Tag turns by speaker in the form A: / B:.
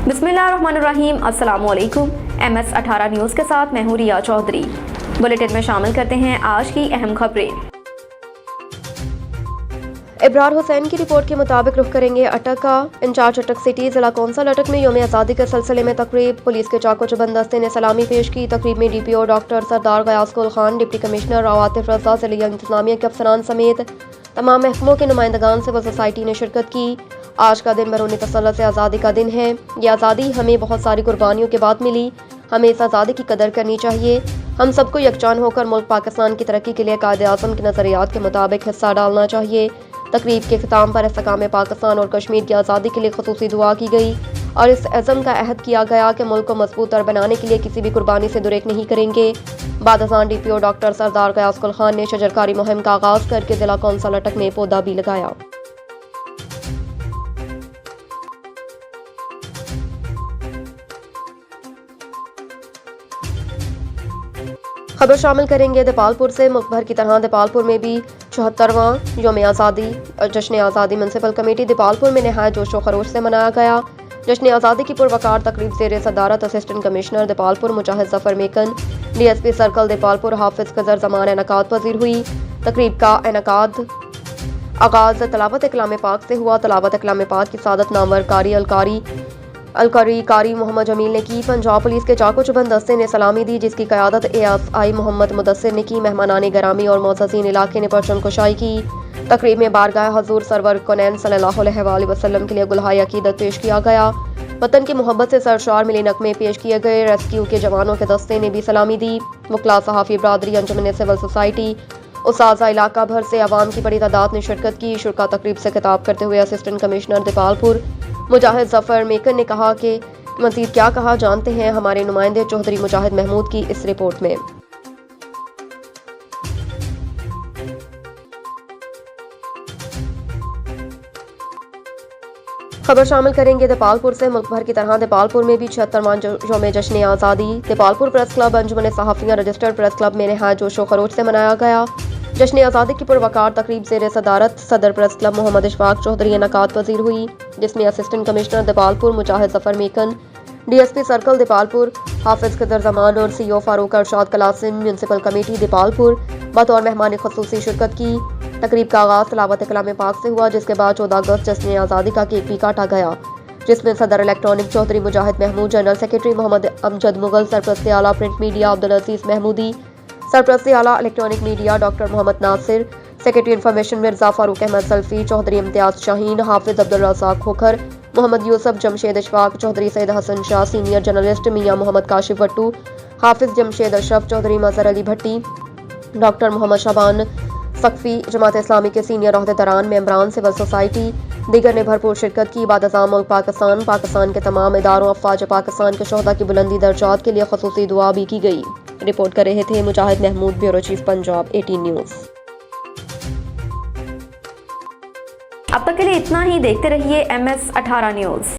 A: बिस्मिल्लाहिर्रहमानिर्रहीम। अस्सलामुअलैकुम। MS18 news के साथ मैं हूँ रिया चौधरी। बुलेटिन में शामिल करते हैं आज की अहम खबरें।
B: इब्रार हुसैन की रिपोर्ट के मुताबिक रुख करेंगे अटक का। इंचार्ज अटक सिटी जिला कौंसल अटक में यौम आज़ादी के सिलसिले में तकरीब। पुलिस के चाको चुबंद दस्ते ने सलामी पेश की। तकरीब में DPO डॉक्टर सरदार गयास कुल खान, डिप्टी कमिश्नर आतिफ रजा, ज़िला इंतज़ामिया के अफसरान समेत तमाम महकमों के नुमाइंदगान सिविल सोसाइटी ने शिरकत की। आज का दिन बरूनी तसल्लुत से आज़ादी का दिन है। ये आज़ादी हमें बहुत सारी कुर्बानियों के बाद मिली। हमें इस आज़ादी की कदर करनी चाहिए। हम सबको यकजान होकर मुल्क पाकिस्तान की तरक्की के लिए कायदे आज़म के नज़रियात के मुताबिक हिस्सा डालना चाहिए। तकरीब के ख़िताम पर इस्तेकाम पाकिस्तान और कश्मीर की आज़ादी के लिए ख़ुसूसी दुआ की गई और इस अज़म का अहद किया गया कि मुल्क को मजबूत और बनाने के लिए किसी भी कुर्बानी से दुरेक नहीं करेंगे। बाद अज़ान DPO डॉक्टर सरदार गयास कुल खान ने शजरकारी मुहिम का आगाज़ करके जिला कौंसल अटक में पौधा भी लगाया। खबर शामिल करेंगे देपालपुर से। मुल्क भर की तरह देपालपुर में भी 74वां यौम आज़ादी जश्न आज़ादी म्युनिसिपल कमेटी देपालपुर में नहायत जोशो खरोश से मनाया गया। जश्न आज़ादी की पुरवकार तकरीब ज़ेर सदारत assistant commissioner Depalpur Mujahid Zafar Maken, DSP circle Depalpur Hafiz Khizar ज़मान इनकाद पजीर हुई। तकरीब का इनकाद आगाज़ तलावत कलाम पाक से हुआ। तलावत कलाम पाक की सादत नामवर कारी मोहम्मद जमील ने की। पंजाब पुलिस के चाको चुबंद दस्ते ने सलामी दी, जिसकी क़यादत ASI मोहम्मद मुदस्सिर ने की। मेहमानान गरामी और मोअज़्ज़ज़ीन इलाके ने परचम कुशाई की। तकरीब में बारगाह हज़ूर सरवर कौनैन सल्लल्लाहु अलैहि वसल्लम के लिए गुलहाए अकीदत पेश किया गया। वतन की मोहब्बत से सरशार मिले नगमे पेश किए गए। रेस्क्यू के जवानों के दस्ते ने भी सलामी दी। वकला, सहाफ़ी बरादरी, अंजुमन सिविल सोसाइटी, उसाज़ा इलाका भर से अवाम की बड़ी तादाद ने शिरकत की। शुरका तकरीब से खिताब करते हुए असिस्टेंट कमिश्नर देपालपुर मुजाहिद ज़फ़र मेकन ने कहा कि मज़ीद क्या कहा जानते हैं हमारे नुमाइंदे चौधरी मुजाहिद महमूद की इस रिपोर्ट में। खबर शामिल करेंगे देपालपुर से। मुल्क भर की तरह देपालपुर में भी 76वां यौम जश्न आज़ादी देपालपुर प्रेस क्लब अंजुमन सहाफ़ियाँ रजिस्टर्ड प्रेस क्लब में नहायत जोशो खरोश से मनाया गया। जश्न आज़ादी की पुरवकार तकरीब ज़ेर सदारत सदर प्रेस क्लब मोहम्मद इशफाक चौधरी इनकाद पजीर हुई, जिसमें assistant commissioner Depalpur Mujahid Zafar Maken, DSP circle Depalpur Hafiz Khizar Zaman और CO फारूक अरशाद कलासिम म्युनिसिपल कमेटी देपालपुर बतौर मेहमान ख़ुसूसी शिरकत की। तकरीब का आगाज़ तलावत कलाम पाक से हुआ, जिसके बाद 14 अगस्त जश्न आज़ादी का केक भी काटा गया, जिसमें सदर electronic Chaudhry Mujahid Mahmood, general secretary Mohammad Amjad Mughal, सरपरस्त आला प्रिंट मीडिया अब्दुल अजीज़ महमूदी, सरपरस्त आला electronic media doctor Mohammad Nasir, secretary information Mirza Farooq Ahmad Salfi, Chaudhry Imtiaz Shaheen, Hafiz Abdul Razzaq Khokhar, Mohammad Yousuf, Jamshed Ishfaq Chaudhry, Syed Hassan Shah, senior journalist Mian Mohammad Kashif Bhattu, Hafiz Jamshed Ashraf Chaudhry, Mazhar Ali Bhatti, doctor Mohammad Shaban Saqafi, Jamaat Islami के सीनियर अहदेदारान, मेंबरान सिविल सोसाइटी दीगर ने भरपूर शिरकत की। बाद अज़ां मुल्क पाकिस्तान के तमाम इदारों अफ़वाज पाकिस्तान के शोहदा की बुलंदी दर्जात के लिए ख़ुसूसी दुआ भी की गई। रिपोर्ट कर रहे थे Mujahid Mahmood, bureau chief Punjab 18 news.
A: अब तक के लिए इतना ही। देखते रहिए MS18 न्यूज़।